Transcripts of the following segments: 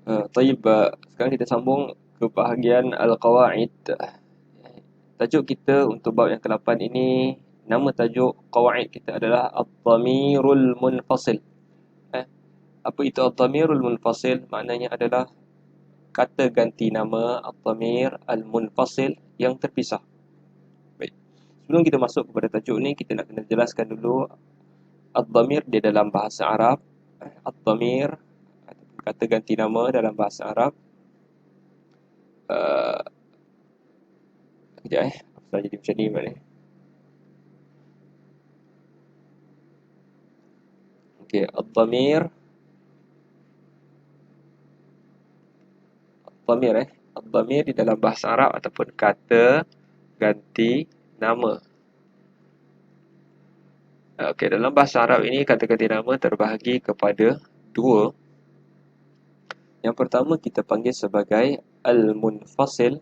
Taib, sekarang kita sambung ke bahagian Al-Qawaid. Tajuk kita untuk bab yang ke-8 ini, nama tajuk qawaid kita adalah Ad-Dhamirul Munfasil. Apa itu Ad-Dhamirul Munfasil? Maknanya adalah kata ganti nama Ad-Dhamir Al-Munfasil yang terpisah. Baik. Sebelum kita masuk kepada tajuk ni, kita nak kena jelaskan dulu Ad-Dhamir di dalam bahasa Arab. Ad-Dhamir ataupun kata ganti nama dalam bahasa Arab. Uh, Sekejap Apa jadi macam ni ni? Okey, Ad-Dhamir. Ad-Dhamir Ad-Dhamir di dalam bahasa Arab ataupun kata ganti nama. Okey, dalam bahasa Arab ini kata ganti nama terbahagi kepada dua. Yang pertama kita panggil sebagai Al-Munfasil,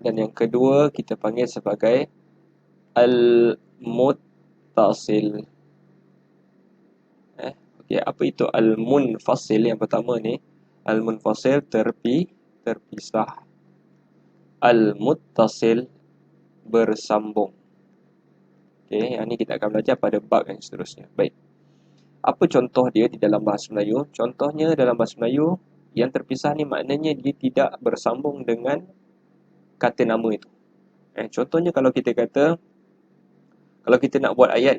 dan yang kedua kita panggil sebagai Al-Muttasil. Okey, apa itu Al-Munfasil? Yang pertama ni, Al-Munfasil terpisah. Al-Muttasil bersambung. Okey, yang ni kita akan belajar pada bab yang seterusnya. Baik. Apa contoh dia di dalam bahasa Melayu? Contohnya dalam bahasa Melayu, yang terpisah ni maknanya dia tidak bersambung dengan kata nama itu. Contohnya kalau kita kata, kalau kita nak buat ayat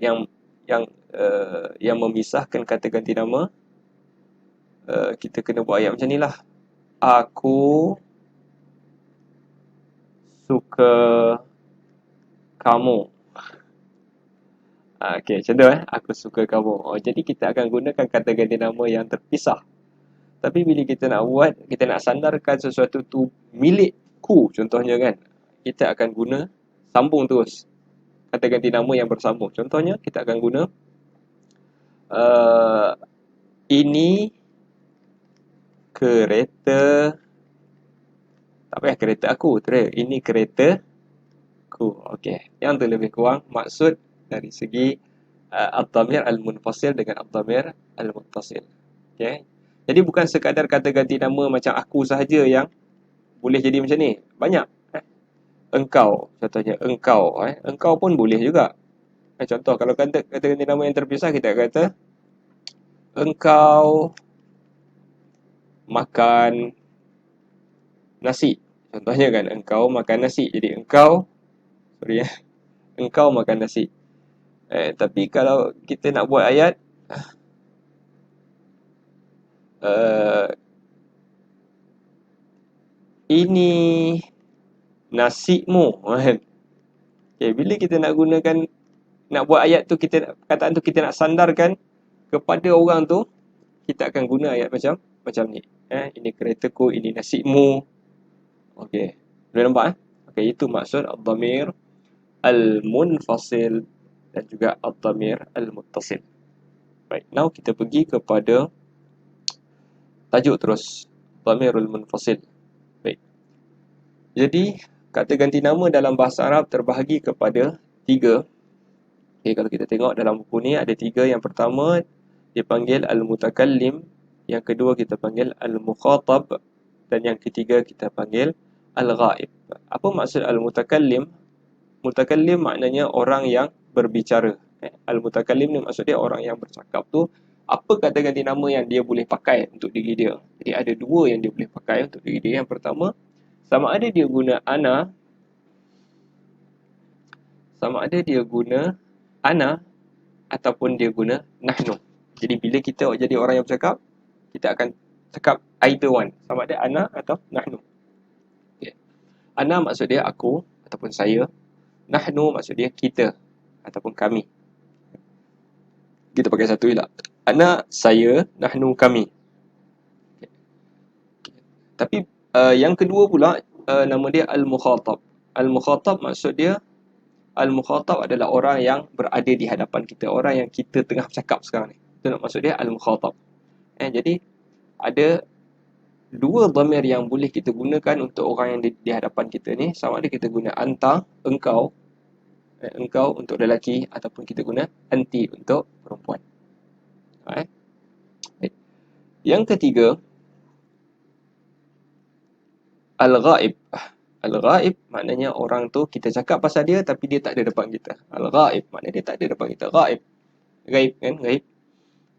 yang memisahkan kata ganti nama, kita kena buat ayat macam ni lah. Aku suka kamu. Okey, macam tu Aku suka kamu. Jadi kita akan gunakan kata ganti nama yang terpisah. Tapi bila kita nak buat, kita nak sandarkan sesuatu tu milikku contohnya kan, kita akan guna sambung terus kata ganti nama yang bersambung. Contohnya kita akan guna ini kereta, tak payah kereta aku, ini kereta ku. Okey, yang tu lebih kurang maksud dari segi Ad-Dhamir Al-Munfasil dengan Ad-Dhamir Al-Muttasil. Okey. Jadi bukan sekadar kata ganti nama macam aku sahaja yang boleh jadi macam ni. Banyak. Engkau, contohnya engkau. Engkau pun boleh juga. Contoh, kalau kata ganti nama yang terpisah, kita kata engkau makan nasi. Contohnya kan, engkau makan nasi. Jadi engkau makan nasi. Tapi kalau kita nak buat ayat, ini nasimu. Bila kita nak gunakan, nak buat ayat tu, perkataan tu kita nak sandarkan kepada orang tu, kita akan guna ayat macam ni. Ini keretaku, ini nasimu. Okey. Boleh nampak Okey, itu maksud Ad-Dhamir Al-Munfasil dan juga Ad-Dhamir Al-Muttasil. Baik, now kita pergi kepada tajuk terus. Dhamirul Munfasil. Baik. Jadi, kata ganti nama dalam bahasa Arab terbahagi kepada 3. Okey, kalau kita tengok dalam buku ni ada 3. Yang pertama dipanggil Al-Mutakallim, yang kedua kita panggil Al-Mukhatab, dan yang ketiga kita panggil Al-Ghaib. Apa maksud Al-Mutakallim? Mutakallim maknanya orang yang berbicara. Al-Mutakallim ni maksud dia orang yang bercakap tu. Apa kata ganti nama yang dia boleh pakai untuk diri dia? Jadi ada 2 yang dia boleh pakai untuk diri dia. Yang pertama, sama ada dia guna ana ataupun dia guna nahnu. Jadi bila kita jadi orang yang bercakap, kita akan cakap either one, sama ada ana atau nahnu. Okay. Ana maksud dia aku ataupun saya. Nahnu maksud dia kita ataupun kami. Kita pakai satu je lah. Ana, saya, nahnu, kami. Okay. Tapi yang kedua pula, nama dia Al-Mukhatab. Al-Mukhatab maksud dia, Al-Mukhatab adalah orang yang berada di hadapan kita, orang yang kita tengah bercakap sekarang ni. Itu nak maksud dia Al-Mukhatab. Jadi ada 2 dhamir yang boleh kita gunakan untuk orang yang di hadapan kita ni. Sama ada kita guna anta, engkau, engkau untuk lelaki, ataupun kita guna anti untuk perempuan. Baik. Yang ketiga, al-ghaib. Al-ghaib maknanya orang tu kita cakap pasal dia tapi dia tak ada depan kita. Al-ghaib maknanya dia tak ada depan kita. Ghaib. Ghaib kan? Ghaib.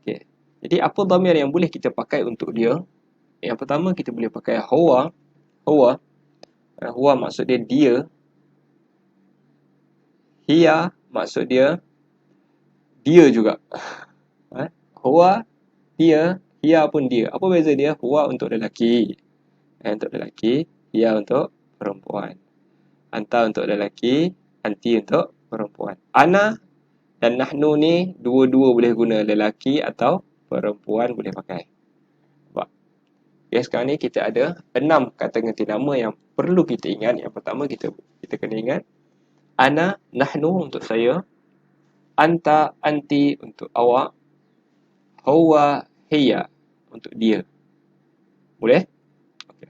Okey. Jadi apa dhamir yang boleh kita pakai untuk dia? Yang pertama kita boleh pakai huwa. Huwa. Huwa maksud dia. Hiya maksud dia juga. Huwa, dia, hiya pun dia. Apa beza dia? Huwa untuk lelaki. Untuk lelaki, hiya untuk perempuan. Anta untuk lelaki, anti untuk perempuan. Ana dan nahnu ni dua-dua boleh guna, lelaki atau perempuan boleh pakai. Nampak? Okay, sekarang ni kita ada 6 kata ganti nama yang perlu kita ingat. Yang pertama kita kena ingat ana, nahnu untuk saya, anta, anti untuk awak, huwa, hiya untuk dia. Boleh? Okay.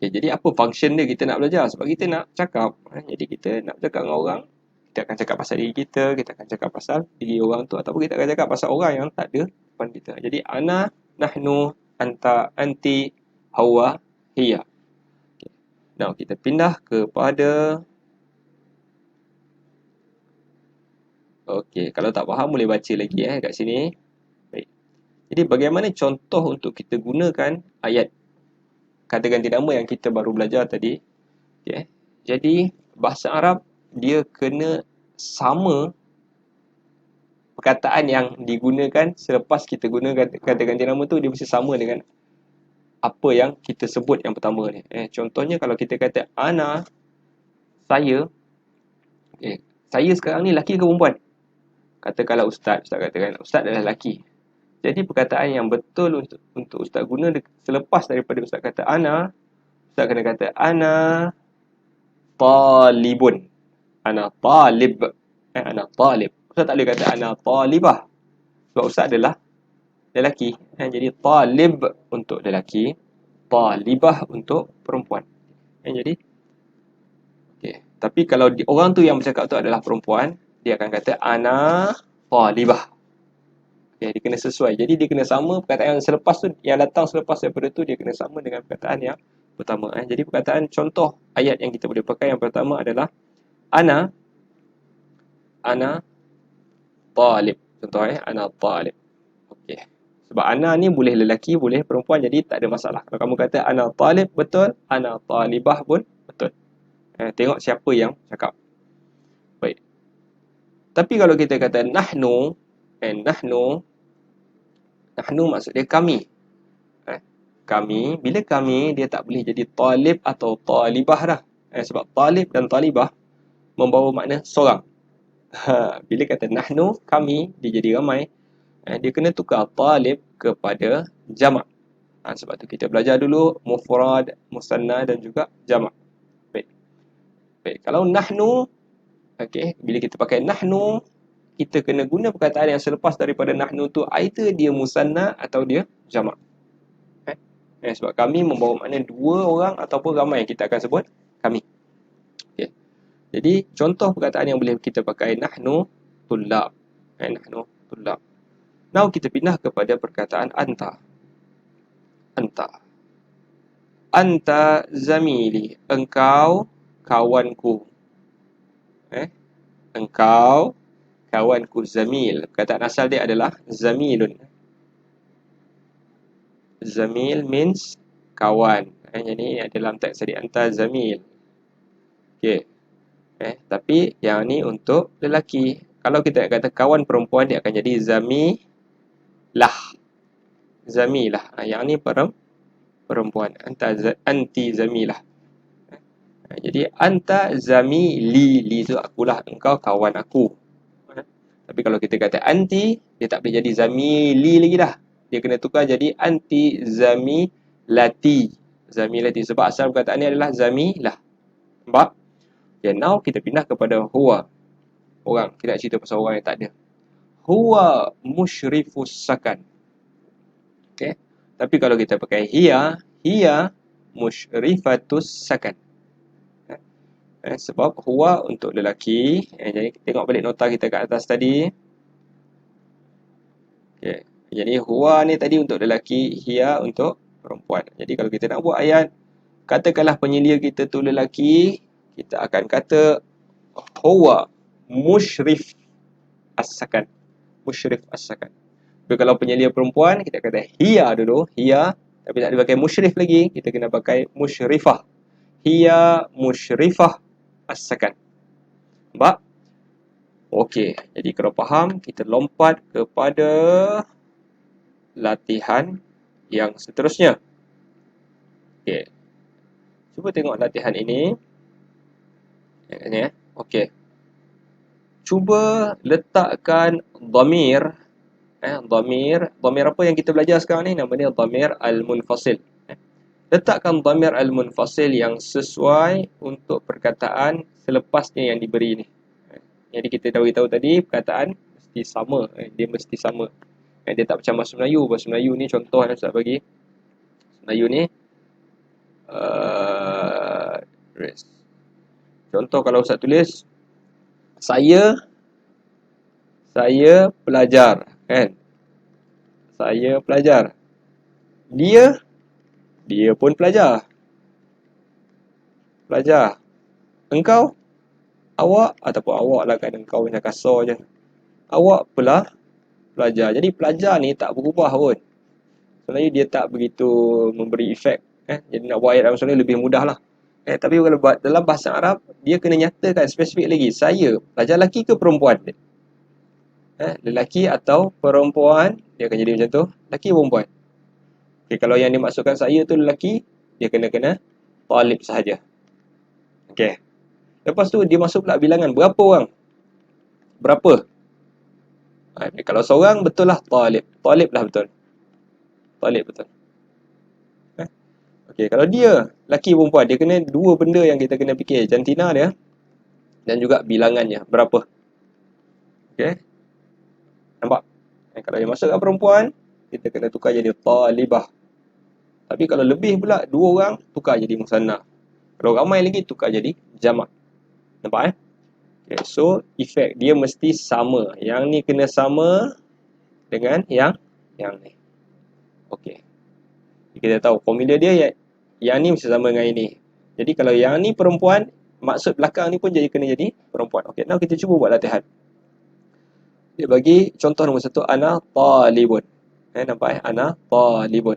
Okay, jadi apa function dia kita nak belajar? Sebab kita nak cakap. Jadi kita nak cakap dengan orang, kita akan cakap pasal diri kita akan cakap pasal diri orang tu, ataupun kita akan cakap pasal orang yang tak ada depan kita. Jadi ana, nahnu, anta, anti, huwa, hiya. Okay. Now kita pindah kepada okey, kalau tak faham boleh baca lagi kat sini. Baik. Jadi bagaimana contoh untuk kita gunakan ayat kata ganti nama yang kita baru belajar tadi? Okay. Jadi bahasa Arab dia kena sama perkataan yang digunakan selepas kita gunakan kata ganti nama tu, dia mesti sama dengan apa yang kita sebut yang pertama ni. Contohnya kalau kita kata ana, saya. Okay. Saya sekarang ni lelaki ke perempuan? Katakanlah ustaz katakan ustaz adalah lelaki. Jadi perkataan yang betul untuk ustaz guna selepas daripada ustaz kata ana, ustaz kena kata ana talibun. Ana talib. Ana talib. Ustaz tak boleh kata ana talibah. Sebab ustaz adalah lelaki. Jadi talib untuk lelaki, talibah untuk perempuan. Jadi okay. Tapi kalau orang tu yang bercakap tu adalah perempuan, dia akan kata ana talibah. Okay, dia kena sesuai. Jadi dia kena sama perkataan yang selepas tu, yang datang selepas daripada tu dia kena sama dengan perkataan yang pertama. Jadi perkataan contoh ayat yang kita boleh pakai yang pertama adalah ana talib. Contoh ana talib. Okey. Sebab ana ni boleh lelaki, boleh perempuan, jadi tak ada masalah. Kalau kamu kata ana talib betul, ana talibah pun betul. Tengok siapa yang cakap. Baik. Tapi kalau kita kata nahnu, nahnu maksud dia kami. Kami, bila kami, dia tak boleh jadi talib atau talibah dah. Sebab talib dan talibah membawa makna seorang. Bila kata nahnu, kami, dia jadi ramai. Dia kena tukar talib kepada jamak. Sebab tu kita belajar dulu mufrad, musanna dan juga jamak. Baik. Baik. Kalau nahnu, okay, bila kita pakai nahnu, kita kena guna perkataan yang selepas daripada nahnu tu, either dia musanna atau dia jamak. Sebab kami membawa makna dua orang ataupun ramai, kita akan sebut kami. Okay. Jadi contoh perkataan yang boleh kita pakai nahnu tullab. Nahnu tullab. Now kita pindah kepada perkataan anta. Anta zamili. Engkau kawanku. Engkau kawanku. Zamil. Perkataan asal dia adalah zamilun. Zamil means kawan. Jadi dalam teks tadi anta zamil. Okey. Tapi yang ni untuk lelaki. Kalau kita kata kawan perempuan, dia akan jadi zamilah. Zamilah. Yang ni perempuan. Anti zamilah. Jadi anta zamili. Li tu akulah, engkau kawan aku. Tapi kalau kita kata anti, dia tak boleh jadi zamili lagi dah. Dia kena tukar jadi anti zamilati. Zamilati. Sebab asal perkataan ni adalah zamilah. Nampak? Okay, now kita pindah kepada huwa. Orang. Kita nak cerita pasal orang yang tak ada. Huwa musyrifus sakan. Okay. Tapi kalau kita pakai hiya musyrifatus sakan. Sebab huwa untuk lelaki. Jadi tengok balik nota kita kat atas tadi. Okay. Jadi huwa ni tadi untuk lelaki, hiya untuk perempuan. Jadi kalau kita nak buat ayat, katakanlah penyelia kita tu lelaki, kita akan kata huwa musyrif as-sakan. Musyrif as-sakan. Tapi kalau penyelia perempuan, kita kata hiya dulu, hiya. Tapi tak dipakai musyrif lagi, kita kena pakai musyrifah. Hiya musyrifah as-sakan. Nampak? Okey, jadi kalau faham, kita lompat kepada latihan yang seterusnya. Okey. Cuba tengok latihan ini. Yang ini ya. Okey. Cuba letakkan dhamir. Dhamir apa yang kita belajar sekarang ni? Nama dia dhamir al-munfasil. Letakkan dhamir al-munfasil yang sesuai untuk perkataan selepasnya yang diberi ni. Jadi kita dah beritahu tadi, perkataan mesti sama. Dia mesti sama. Dia tak macam bahasa Melayu. Bahasa Melayu ni contoh yang Ustaz bagi. Melayu ni contoh kalau Ustaz tulis saya pelajar, kan? Saya pelajar. Dia pun pelajar. Pelajar. Engkau, awak, ataupun awak lah kan, engkau macam kasar je. Awak pelajar. Jadi pelajar ni tak berubah pun. Sebenarnya dia tak begitu memberi efek. Jadi nak buat ayat dalam soalan lebih mudah lah. Tapi kalau dalam bahasa Arab, dia kena nyatakan spesifik lagi. Saya, pelajar lelaki ke perempuan? Lelaki atau perempuan, dia akan jadi macam tu. Lelaki ke perempuan? Okay, kalau yang dimaksudkan saya tu lelaki, dia kena talib sahaja. Okay. Lepas tu dia masuk pula bilangan. Berapa orang? Berapa? Kalau seorang, betul lah talib. Talib lah betul. Talib betul. Okay, kalau dia lelaki perempuan, dia kena dua benda yang kita kena fikir. Jantina dia dan juga bilangannya. Berapa? Okay. Nampak? Kalau dia masukkan perempuan, kita kena tukar jadi talibah. Tapi kalau lebih pula, dua orang, tukar jadi musanna. Kalau ramai lagi, tukar jadi jamak. Nampak Okay, so, efek dia mesti sama. Yang ni kena sama dengan yang ni. Okay. Kita tahu formula dia yang ni mesti sama dengan ini. Jadi kalau yang ni perempuan, maksud belakang ni pun kena jadi perempuan. Okay, now kita cuba buat latihan. Dia bagi contoh nombor satu, ana talibun. Nampak ana talibun.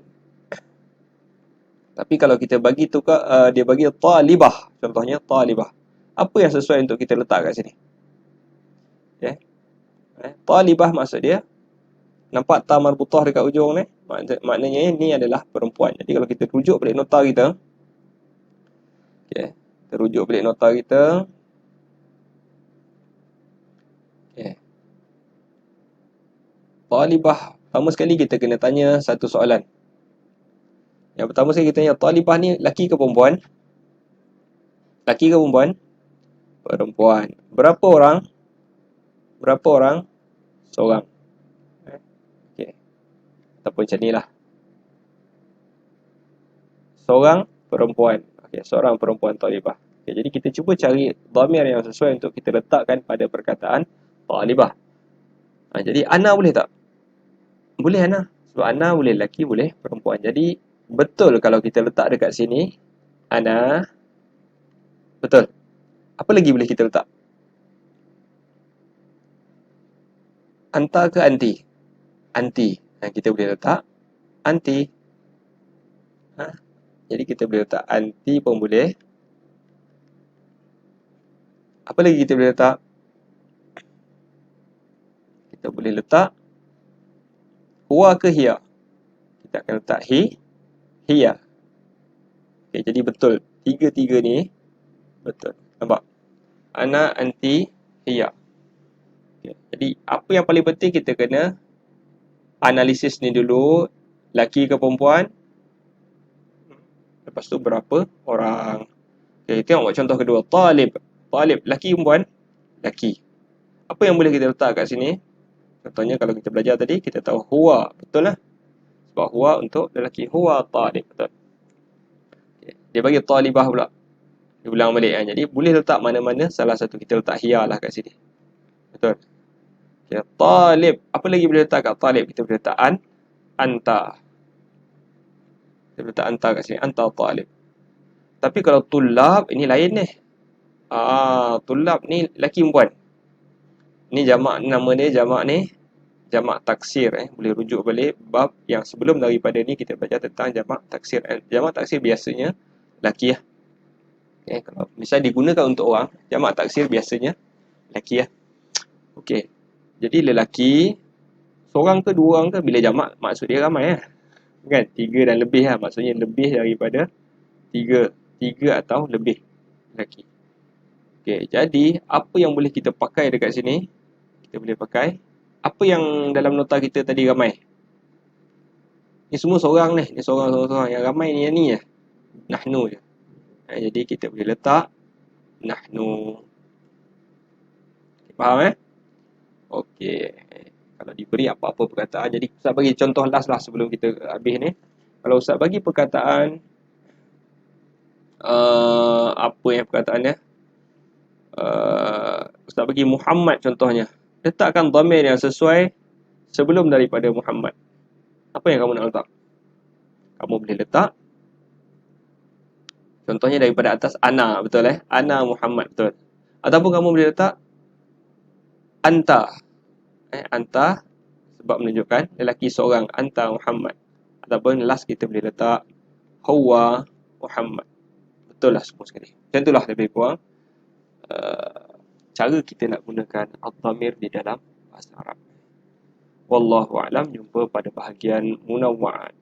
Tapi kalau kita bagi tukar, dia bagi talibah. Contohnya talibah. Apa yang sesuai untuk kita letak kat sini? Okay. Talibah maksud dia, nampak ta marbutah dekat ujung ni? Maknanya ni adalah perempuan. Jadi kalau kita rujuk balik nota kita, okay, kita rujuk balik nota kita. Okay. Talibah, pertama sekali kita kena tanya satu soalan. Yang pertama sekali kita tanya, talibah ni laki ke perempuan? Laki ke perempuan? Perempuan. Berapa orang? Berapa orang? Seorang. Okay. Ataupun macam ni lah. Seorang perempuan. Okay, seorang perempuan talibah. Okay, jadi kita cuba cari dhamir yang sesuai untuk kita letakkan pada perkataan talibah. Jadi ana boleh tak? Boleh ana. Sebab ana boleh lelaki, boleh perempuan. Jadi betul kalau kita letak dekat sini, ana. Betul. Apa lagi boleh kita letak? Anta ke anti? Anti. Kita boleh letak anti. Jadi kita boleh letak anti pun boleh. Apa lagi kita boleh letak? Kita boleh letak huwa ke hiya. Kita akan letak hiya. Okay, jadi betul. Tiga-tiga ni betul. Nampak? Ana, anti, hiya. Okay. Jadi apa yang paling penting kita kena analisis ni dulu. Laki ke perempuan? Lepas tu berapa orang? Okay, tengok contoh kedua. Talib. Talib. Laki perempuan? Laki. Apa yang boleh kita letak kat sini? Contohnya kalau kita belajar tadi, kita tahu huwa. Betul lah. Sebab huwa untuk lelaki. Huwa talib. Betul. Okay. Dia bagi talibah pula. Dia ulang balik. Jadi boleh letak mana-mana salah satu kita letak hiya lah kat sini. Betul. Okay. Talib. Apa lagi boleh letak kat talib? Kita boleh letak anta. Kita boleh letak anta kat sini. Anta talib. Tapi kalau tulab, ini lain ni. Tulab ni lelaki perempuan. Ni jamak, nama dia jamak ni. Jamak taksir. Boleh rujuk balik bab yang sebelum daripada ni kita baca tentang jamak taksir. Jamak taksir biasanya lelaki lah. Okay. Kalau misalnya digunakan untuk orang, jamak taksir biasanya lelaki lah. Okey. Jadi lelaki seorang ke dua orang ke, bila jamak maksud dia ramai lah. Kan? 3 dan lebih lah. Maksudnya lebih daripada 3. 3 atau lebih lelaki. Okey, jadi apa yang boleh kita pakai dekat sini? Kita boleh pakai apa yang dalam nota kita tadi ramai. Ni semua seorang ni. Ni seorang. Yang ramai ni yang ni je. Nahnu je. Jadi kita boleh letak nahnu. Faham Okey. Kalau diberi apa-apa perkataan. Jadi Ustaz bagi contoh last lah sebelum kita habis ni. Kalau Ustaz bagi perkataan apa yang perkataannya? Ustaz bagi Muhammad contohnya. Letakkan dhamir yang sesuai sebelum daripada Muhammad. Apa yang kamu nak letak? Kamu boleh letak contohnya daripada atas ana, betul Ana Muhammad, betul. Ataupun kamu boleh letak anta. Anta sebab menunjukkan lelaki seorang, anta Muhammad. Ataupun last kita boleh letak huwa Muhammad. Betul lah semua sekali. Macam itulah lebih kurang cara kita nak gunakan ad-dhamir di dalam bahasa Arab. Wallahu a'lam. Jumpa pada bahagian munawwa'at.